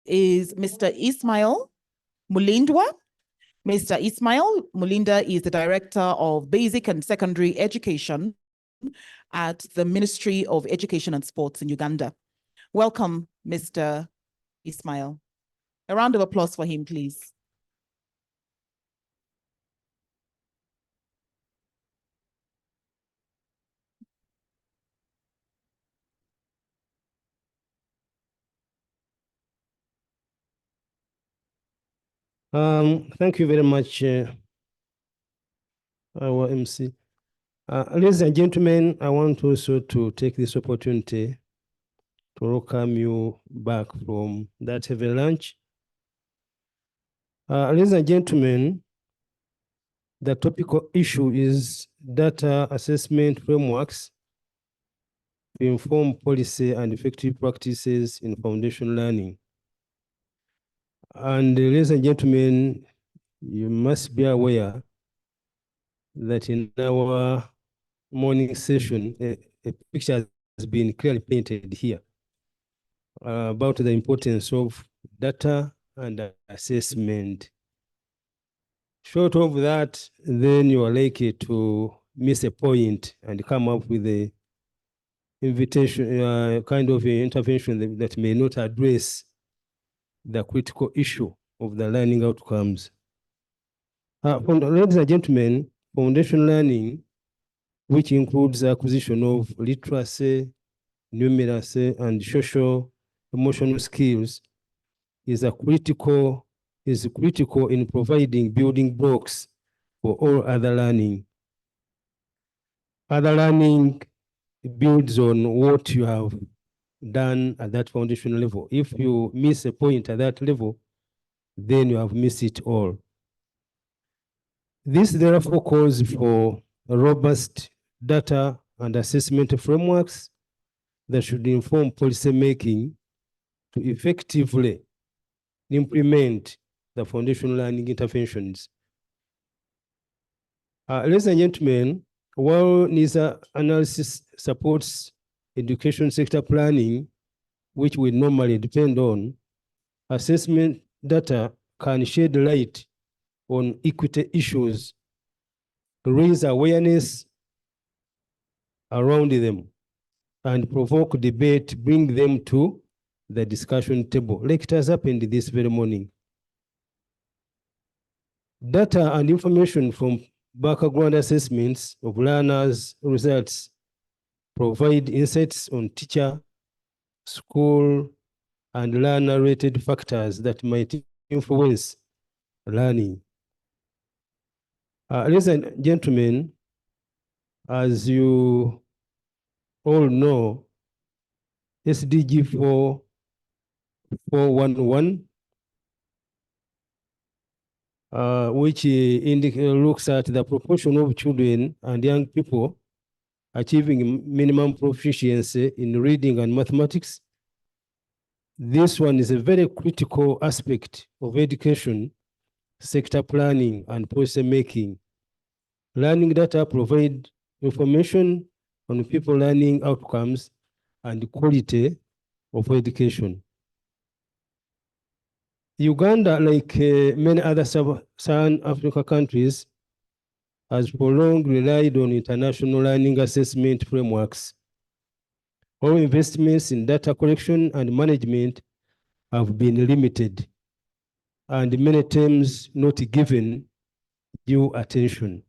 is Mr. Ismail Mulindwa. Mr. Ismail Mulinda is the Director of Basic and Secondary Education at the Ministry of Education and Sports in Uganda. Welcome, Mr. Ismail. A round of applause for him, please. Thank you very much, our MC. Ladies and gentlemen, I want also to take this opportunity to welcome you back from that heavy lunch. Ladies and gentlemen, the topical issue is data assessment frameworks to inform policy and effective practices in foundation learning. And ladies and gentlemen, you must be aware that in our morning session, a picture has been clearly painted here about the importance of data and assessment. Short of that, then you are likely to miss a point and come up with a invitation, kind of intervention that may not address the critical issue of the learning outcomes. Ladies and gentlemen, foundation learning, which includes acquisition of literacy, numeracy, and social emotional skills, is critical in providing building blocks for all other learning. Other learning builds on what you have done at that foundation level. If you miss a point at that level, then you have missed it all. This therefore calls for robust data and assessment frameworks that should inform policy making to effectively implement the foundation learning interventions. Ladies and gentlemen, while NISA analysis supports education sector planning, which we normally depend on, assessment data can shed light on equity issues, raise awareness around them, and provoke debate, bring them to the discussion table, like it has happened this very morning. Data and information from background assessments of learners' results provide insights on teacher, school, and learner-related factors that might influence learning. Ladies and gentlemen, as you all know, SDG 411, which looks at the proportion of children and young people achieving minimum proficiency in reading and mathematics. This one is a very critical aspect of education, sector planning, and policy making. Learning data provide information on people learning outcomes and quality of education. Uganda, like many other sub-Saharan Africa countries, has for long relied on international learning assessment frameworks. All investments in data collection and management have been limited, and many times not given due attention.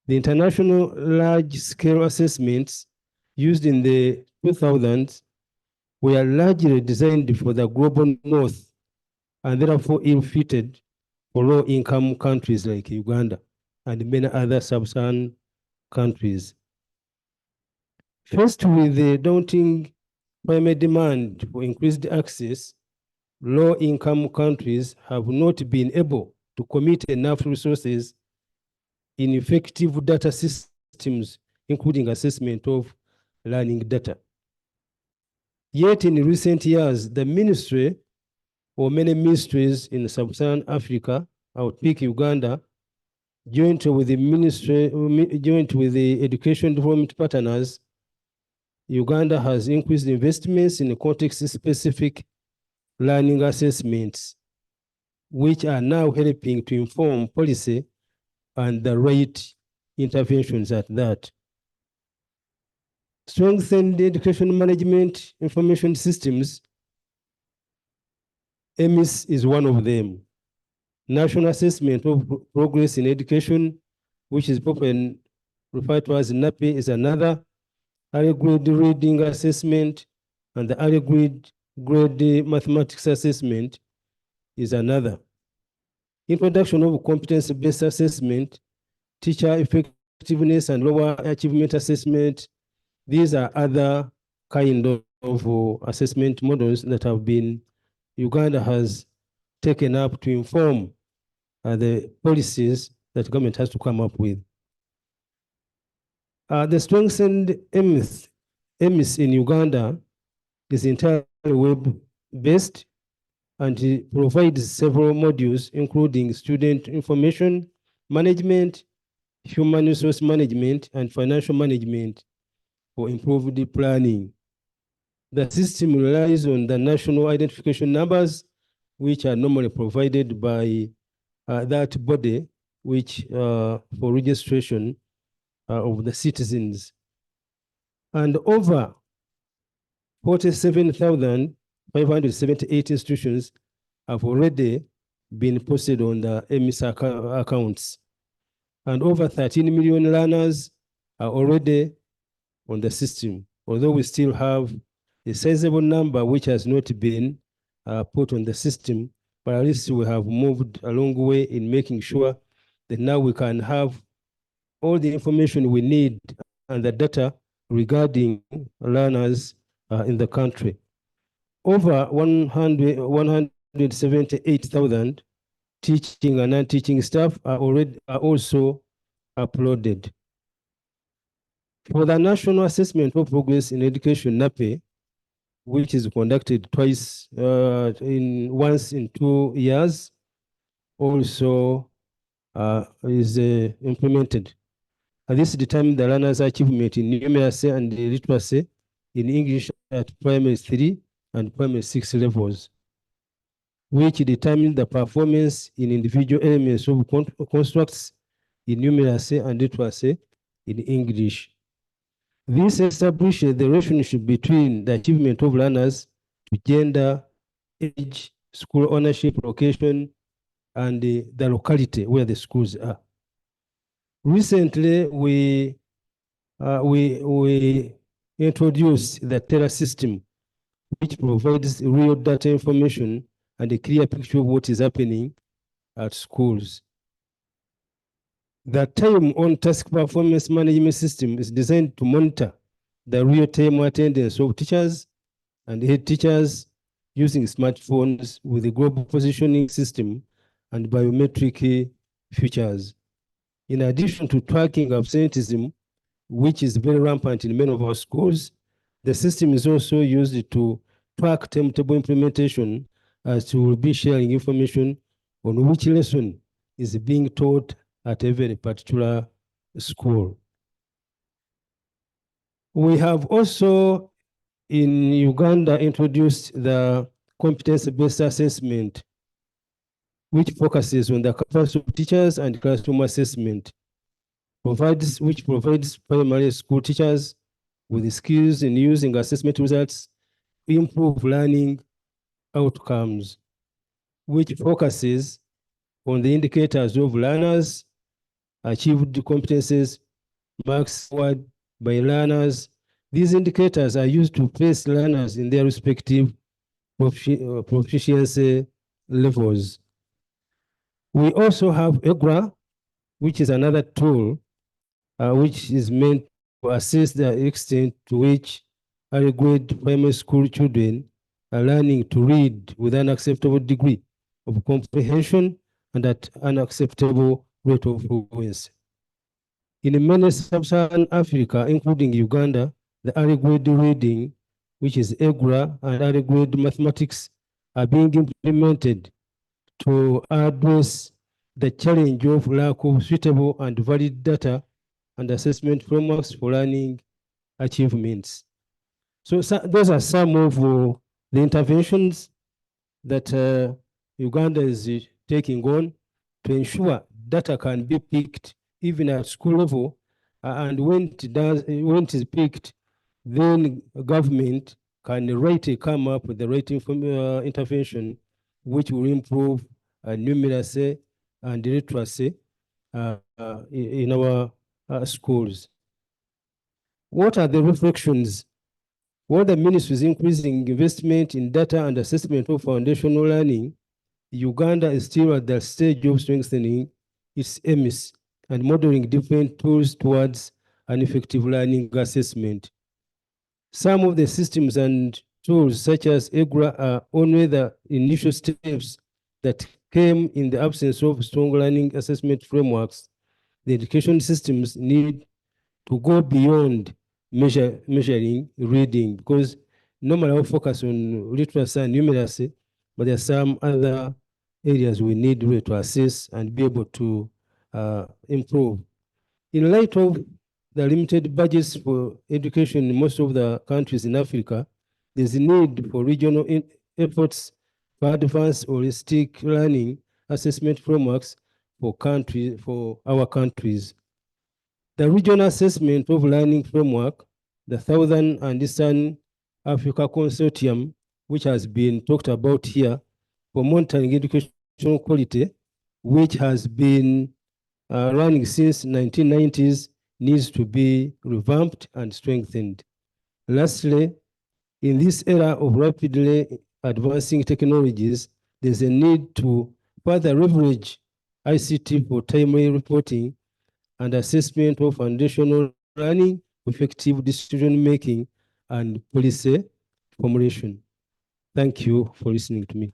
The international large-scale assessments used in the 2000s were largely designed for the global north and therefore ill-fitted for low-income countries like Uganda and many other sub-Saharan countries. Faced with the daunting primary demand for increased access, low-income countries have not been able to commit enough resources in effective data systems, including assessment of learning data. Yet in recent years, the ministry or many ministries in sub-Saharan Africa, I would pick Uganda, joint with the education development partners, Uganda has increased investments in context-specific learning assessments, which are now helping to inform policy and the right interventions at that. Strengthened education management information systems, EMIS is one of them. National Assessment of Progress in Education, which is often referred to as NAPI, is another. Early grade reading assessment and the early grade mathematics assessment is another. Introduction of competence-based assessment, teacher effectiveness and lower achievement assessment. These are other kind of assessment models that have been, Uganda has taken up to inform the policies that government has to come up with. The strengthened EMIS in Uganda is entirely web-based, and it provides several modules, including student information management, human resource management, and financial management for improved planning. The system relies on the national identification numbers, which are normally provided by that body, which for registration of the citizens. And over 47,578 institutions have already been posted on the EMIS accounts. And over 13 million learners are already on the system, although we still have a sizable number which has not been put on the system, but at least we have moved a long way in making sure that now we can have all the information we need and the data regarding learners in the country. Over 178,000 teaching and non-teaching staff are also uploaded. For the National Assessment of Progress in Education, NAPE, which is conducted once in 2 years, also is implemented. This determines the learner's achievement in numeracy and literacy in English at primary 3 and primary 6 levels, which determines the performance in individual elements of constructs in numeracy and literacy in English. This establishes the relationship between the achievement of learners to gender, age, school ownership, location, and the locality where the schools are. Recently, we introduced the TERA system, which provides real data information and a clear picture of what is happening at schools. The time on task performance management system is designed to monitor the real-time attendance of teachers and head teachers using smartphones with a global positioning system and biometric features. In addition to tracking absenteeism, which is very rampant in many of our schools, the system is also used to track timetable implementation, as we will be sharing information on which lesson is being taught at every particular school. We have also in Uganda introduced the competence-based assessment, which focuses on the capacity of teachers and classroom assessment, which provides primary school teachers with the skills in using assessment results to improve learning outcomes, which focuses on the indicators of learners, achieved competencies, marks scored by learners. These indicators are used to place learners in their respective proficiency levels. We also have EGRA, which is another tool which is meant to assess the extent to which early grade primary school children are learning to read with an acceptable degree of comprehension and at an acceptable rate of fluency. In many sub-Saharan Africa, including Uganda, the early grade reading, which is EGRA, and early grade mathematics are being implemented to address the challenge of lack of suitable and valid data and assessment frameworks for learning achievements. So those are some of the interventions that Uganda is taking on to ensure data can be picked even at school level, and when it is picked, then government can come up with the right intervention, which will improve numeracy and literacy in our schools. What are the reflections? While the ministry is increasing investment in data and assessment of foundational learning, Uganda is still at the stage of strengthening its aims and modeling different tools towards an effective learning assessment. Some of the systems and tools, such as EGRA, are only the initial steps that came in the absence of strong learning assessment frameworks. The education systems need to go beyond measuring reading, because normally we focus on literacy and numeracy, but there are some other areas we need really to assess and be able to improve. In light of the limited budgets for education in most of the countries in Africa, there's a need for regional efforts for advanced holistic learning assessment frameworks for our countries. The regional assessment of learning framework, the Southern and Eastern Africa Consortium, which has been talked about here, for monitoring educational quality, which has been running since 1990s, needs to be revamped and strengthened. Lastly, in this era of rapidly advancing technologies, there's a need to further leverage ICT for timely reporting and assessment of foundational learning, effective decision-making, and policy formulation. Thank you for listening to me.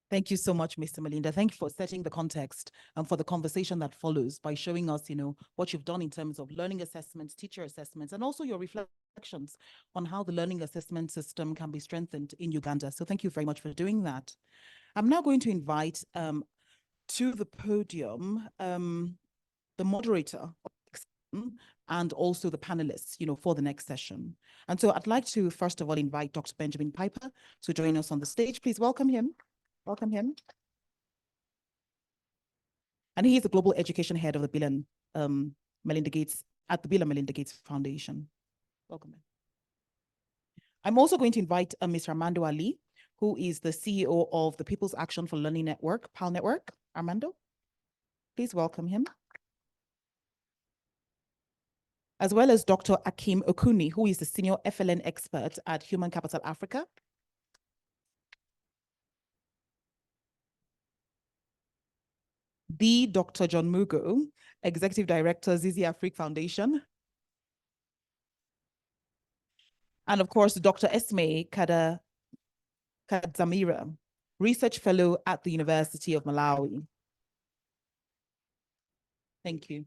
Thank you so much, Mr. Malinda. Thank you for setting the context and for the conversation that follows by showing us, what you've done in terms of learning assessments, teacher assessments, and also your reflections on how the learning assessment system can be strengthened in Uganda. So thank you very much for doing that. I'm now going to invite to the podium the moderator and also the panelists, for the next session. And so I'd like to first of all invite Dr. Benjamin Piper to join us on the stage. Please welcome him. Welcome him. And he is the Global Education Head of the Bill and Melinda Gates at the Bill and Melinda Gates Foundation. Welcome. I'm also going to invite Mr. Armando Ali, who is the CEO of the People's Action for Learning Network, PAL Network. Armando, please welcome him. As well as Dr. Akim Okuni, who is the Senior FLN Expert at Human Capital Africa. The Dr. John Mugo, Executive Director, Zizi Afrique Foundation. And of course, Dr. Esme Kadzamira, Research Fellow at the University of Malawi. Thank you.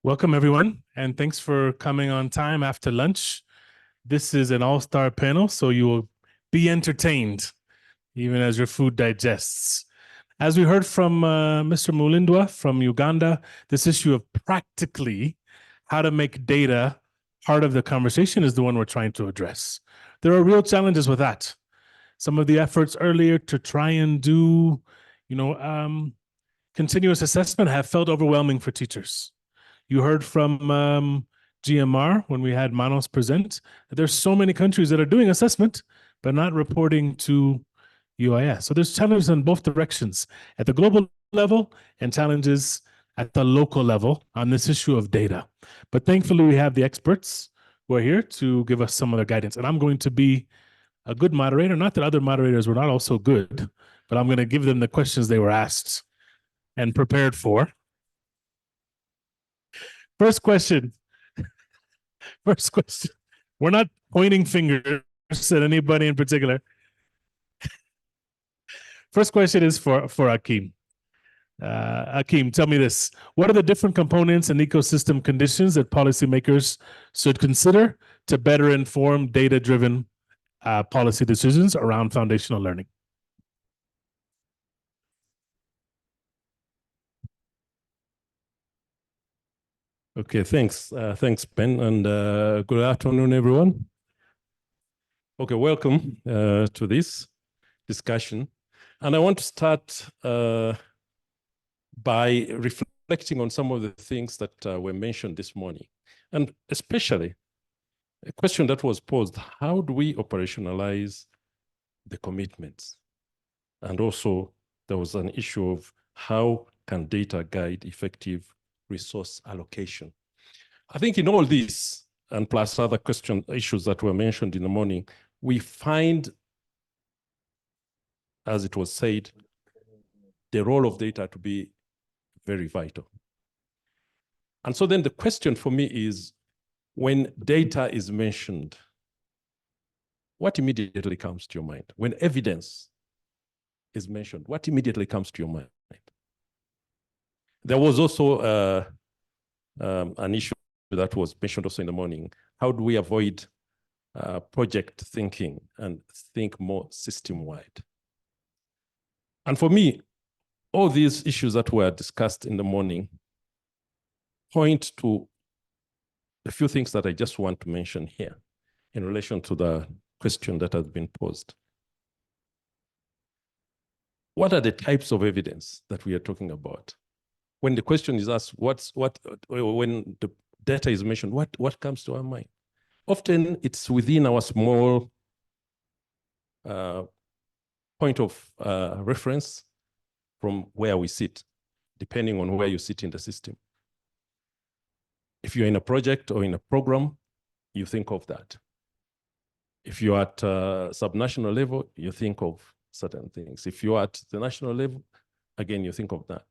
Welcome, everyone, and thanks for coming on time after lunch. This is an all-star panel, so you will be entertained, even as your food digests. As we heard from Mr. Mulindwa from Uganda, this issue of practically how to make data part of the conversation is the one we're trying to address. There are real challenges with that. Some of the efforts earlier to try and do, continuous assessment have felt overwhelming for teachers. You heard from GMR when we had Manos present that there's so many countries that are doing assessment, but not reporting to UIS. So there's challenges in both directions at the global level and challenges at the local level on this issue of data. But thankfully, we have the experts who are here to give us some of their guidance. And I'm going to be a good moderator. Not that other moderators were not also good, but I'm going to give them the questions they were asked and prepared for. First question. We're not pointing fingers at anybody in particular. First question is for Akim. Akim, tell me this. What are the different components and ecosystem conditions that policymakers should consider to better inform data-driven policy decisions around foundational learning. Okay, thanks. Thanks, Ben, and good afternoon, everyone. Okay, welcome to this discussion. And I want to start by reflecting on some of the things that were mentioned this morning. And especially a question that was posed: how do we operationalize the commitments? And also there was an issue of how can data guide effective resource allocation? I think in all this, and plus other issues that were mentioned in the morning, we find, as it was said, the role of data to be very vital. And so then the question for me is, when data is mentioned, what immediately comes to your mind? When evidence is mentioned, what immediately comes to your mind? There was also an issue that was mentioned also in the morning. How do we avoid project thinking and think more system-wide? And for me, all these issues that were discussed in the morning point to a few things that I just want to mention here in relation to the question that has been posed. What are the types of evidence that we are talking about? When the question is asked, when the data is mentioned, what comes to our mind? Often it's within our small point of reference from where we sit, depending on where you sit in the system. If you're in a project or in a program, you think of that. If you're at subnational level, you think of certain things. If you're at the national level, again, you think of that.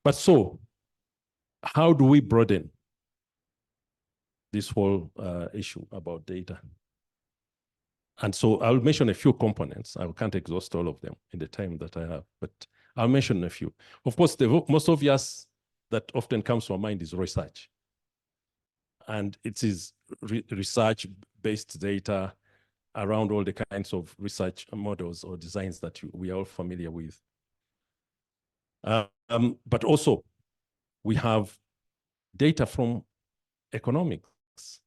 But so, how do we broaden this whole issue about data? And so I'll mention a few components. I can't exhaust all of them in the time that I have, but I'll mention a few. Of course, the most obvious that often comes to our mind is research. And it is research-based data around all the kinds of research models or designs that we are all familiar with. But also, we have data from economics.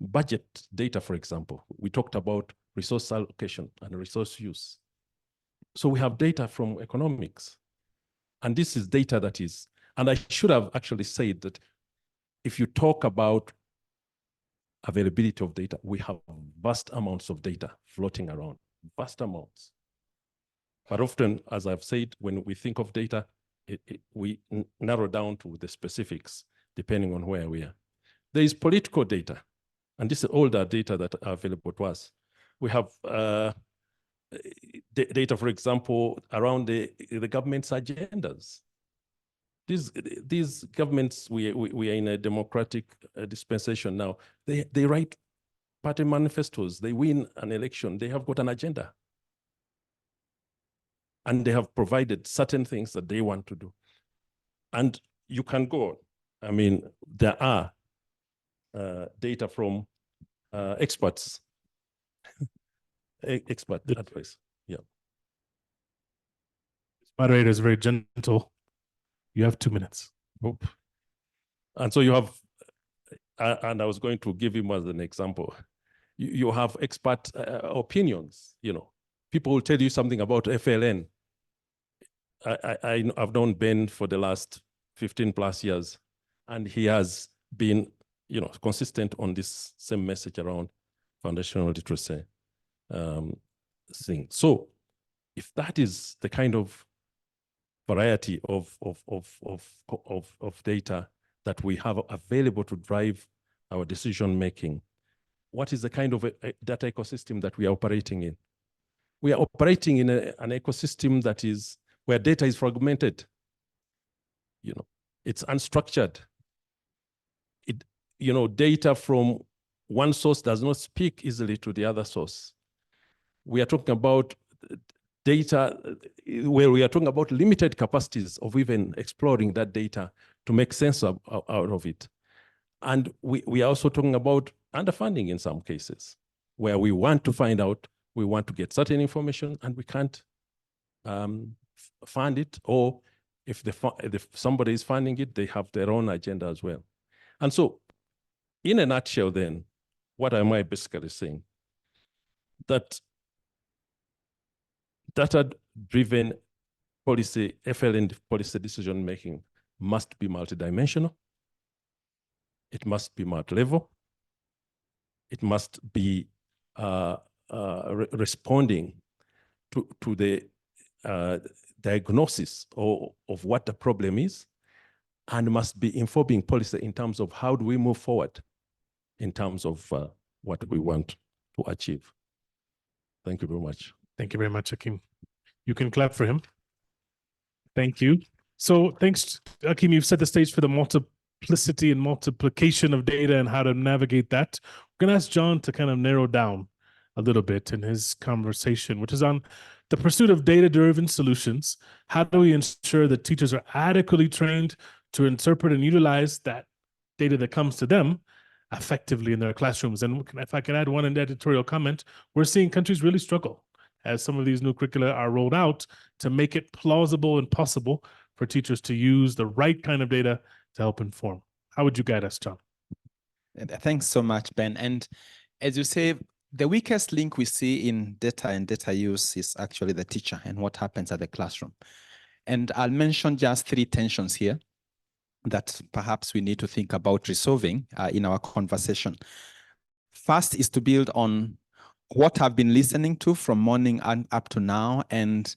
Budget data, for example. We talked about resource allocation and resource use. So we have data from economics. And this is data that is, and I should have actually said that if you talk about availability of data, we have vast amounts of data floating around, vast amounts. But often, as I've said, when we think of data, we narrow down to the specifics, depending on where we are. There is political data, and this is all the data that are available to us. We have data, for example, around the government's agendas. These governments, we are in a democratic dispensation now. They write party manifestos. They win an election. They have got an agenda. And they have provided certain things that they want to do. And you can go on. I mean, there are data from experts. Expert advice. Yeah. Moderator is very gentle. You have 2 minutes. Hope. And so you have, and I was going to give him as an example. You have expert opinions. You know, people will tell you something about FLN. I've known Ben for the last 15 plus years, and he has been, you know, consistent on this same message around foundational literacy thing. So if that is the kind of variety of data that we have available to drive our decision making, what is the kind of data ecosystem that we are operating in? We are operating in an ecosystem that is where data is fragmented. You know, it's unstructured. You know, data from one source does not speak easily to the other source. We are talking about data where we are talking about limited capacities of even exploring that data to make sense of it. And we are also talking about underfunding in some cases, where we want to find out, we want to get certain information and we can't fund it, or if somebody is funding it, they have their own agenda as well. And so in a nutshell then, what am I basically saying? That data-driven policy, FLN policy decision-making must be multidimensional. It must be multi-level. It must be responding to the diagnosis of what the problem is, and must be informing policy in terms of how do we move forward in terms of what we want to achieve. Thank you very much. Thank you very much, Akim. You can clap for him. Thank you. So thanks, Akim, you've set the stage for the multiplicity and multiplication of data and how to navigate that. We're going to ask John to kind of narrow down a little bit in his conversation, which is on the pursuit of data-driven solutions. How do we ensure that teachers are adequately trained to interpret and utilize that data that comes to them effectively in their classrooms? And if I can add one editorial comment, we're seeing countries really struggle as some of these new curricula are rolled out to make it plausible and possible for teachers to use the right kind of data to help inform. How would you guide us, John? Thanks so much, Ben. And as you say, the weakest link we see in data and data use is actually the teacher and what happens at the classroom. And I'll mention just 3 tensions here that perhaps we need to think about resolving in our conversation. First is to build on what I've been listening to from morning and up to now, and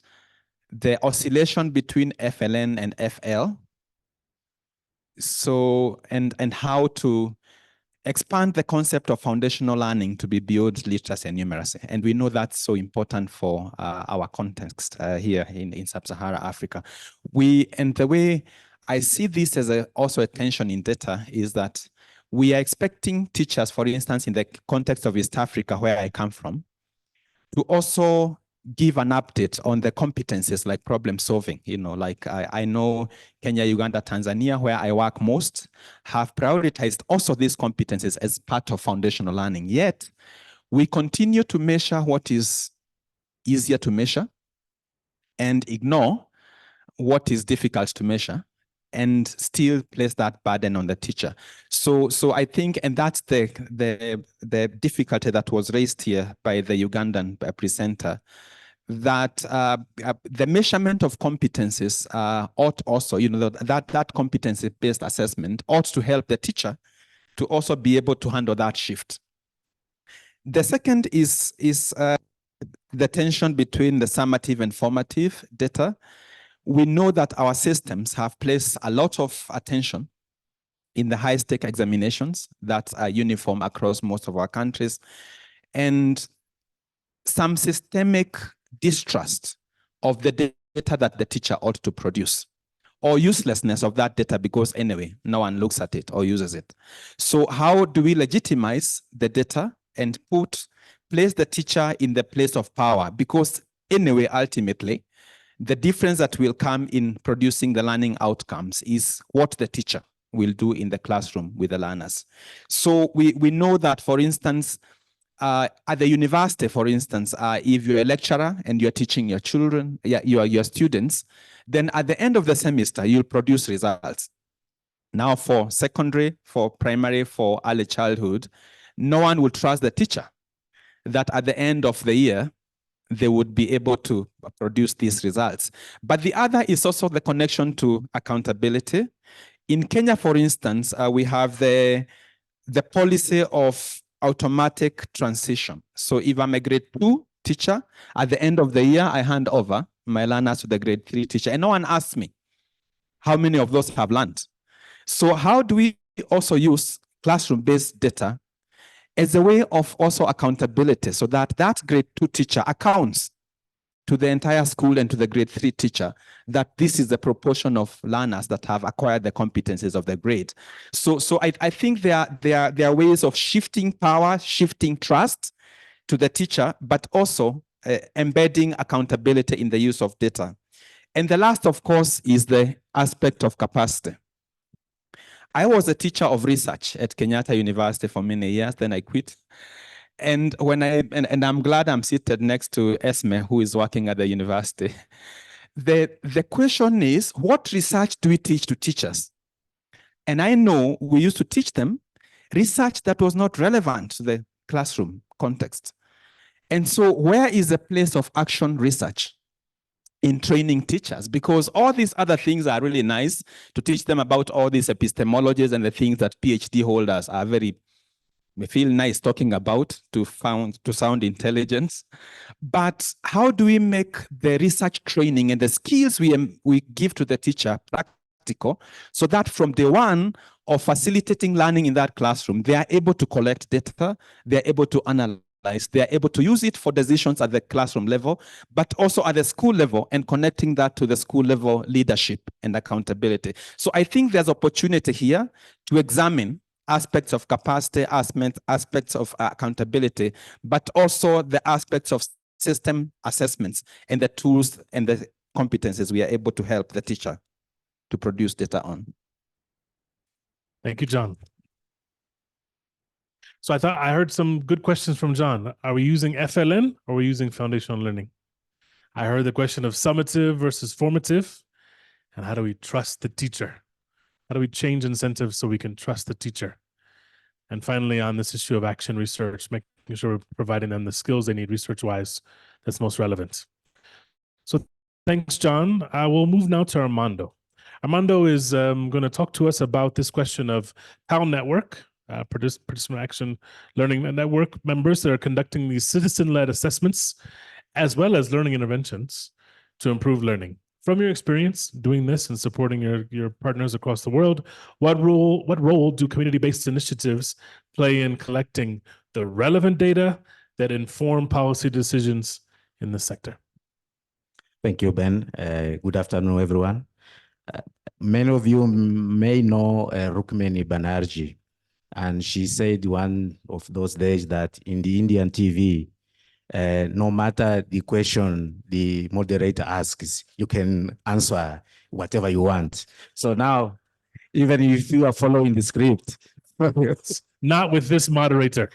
the oscillation between FLN and FL. So, and how to expand the concept of foundational learning to be beyond literacy and numeracy. And we know that's so important for our context here in Sub-Saharan Africa. And the way I see this as also a tension in data is that we are expecting teachers, for instance, in the context of East Africa, where I come from, to also give an update on the competencies like problem solving. You know, like I know Kenya, Uganda, Tanzania, where I work most, have prioritized also these competencies as part of foundational learning. Yet, we continue to measure what is easier to measure and ignore what is difficult to measure, and still place that burden on the teacher. So I think, and that's the difficulty that was raised here by the Ugandan presenter, that the measurement of competencies ought also, you know, that competency-based assessment ought to help the teacher to also be able to handle that shift. The second is the tension between the summative and formative data. We know that our systems have placed a lot of attention in the high-stake examinations that are uniform across most of our countries, and some systemic distrust of the data that the teacher ought to produce, or uselessness of that data because anyway, no one looks at it or uses it. So how do we legitimize the data and place the teacher in the place of power? Because anyway, ultimately, the difference that will come in producing the learning outcomes is what the teacher will do in the classroom with the learners. So we know that, for instance, at the university, for instance, if you're a lecturer and you're teaching your children, your students, then at the end of the semester, you'll produce results. Now for secondary, for primary, for early childhood, no one will trust the teacher that at the end of the year, they would be able to produce these results. But the other is also the connection to accountability. In Kenya, for instance, we have the policy of automatic transition. So if I'm a grade 2 teacher, at the end of the year, I hand over my learners to the grade 3 teacher. And no one asks me how many of those have learned. So how do we also use classroom-based data as a way of also accountability, so that that grade 2 teacher accounts to the entire school and to the grade 3 teacher that this is the proportion of learners that have acquired the competencies of the grade. So I think there are ways of shifting power, shifting trust to the teacher, but also embedding accountability in the use of data. And the last, of course, is the aspect of capacity. I was a teacher of research at Kenyatta University for many years, then I quit. And when and I'm glad I'm seated next to Esme, who is working at the university. The question is, what research do we teach to teachers? And I know we used to teach them research that was not relevant to the classroom context. And so where is the place of action research in training teachers? Because all these other things are really nice to teach them about all these epistemologies and the things that PhD holders are may feel nice talking about to sound intelligence. But how do we make the research training and the skills we give to the teacher practical, so that from day one of facilitating learning in that classroom, they are able to collect data, they are able to analyze, they are able to use it for decisions at the classroom level, but also at the school level, and connecting that to the school level leadership and accountability. So I think there's opportunity here to examine aspects of capacity, aspects of accountability, but also the aspects of system assessments and the tools and the competencies we are able to help the teacher to produce data on. Thank you, John. So I heard some good questions from John. Are we using FLN or are we using foundational learning? I heard the question of summative versus formative, and how do we trust the teacher? How do we change incentives so we can trust the teacher? And finally, on this issue of action research, making sure we're providing them the skills they need research-wise that's most relevant. So thanks, John. I will move now to Armando. Armando is going to talk to us about this question of PAL Network, Participant Action Learning Network members that are conducting these citizen-led assessments, as well as learning interventions to improve learning. From your experience doing this and supporting your partners across the world, what role do community-based initiatives play in collecting the relevant data that inform policy decisions in the sector? Thank you, Ben. Good afternoon, everyone. Many of you may know Rukmini Banerjee, and she said one of those days that in the Indian TV, no matter the question the moderator asks, you can answer whatever you want. So now, even if you are following the script. Not with this moderator.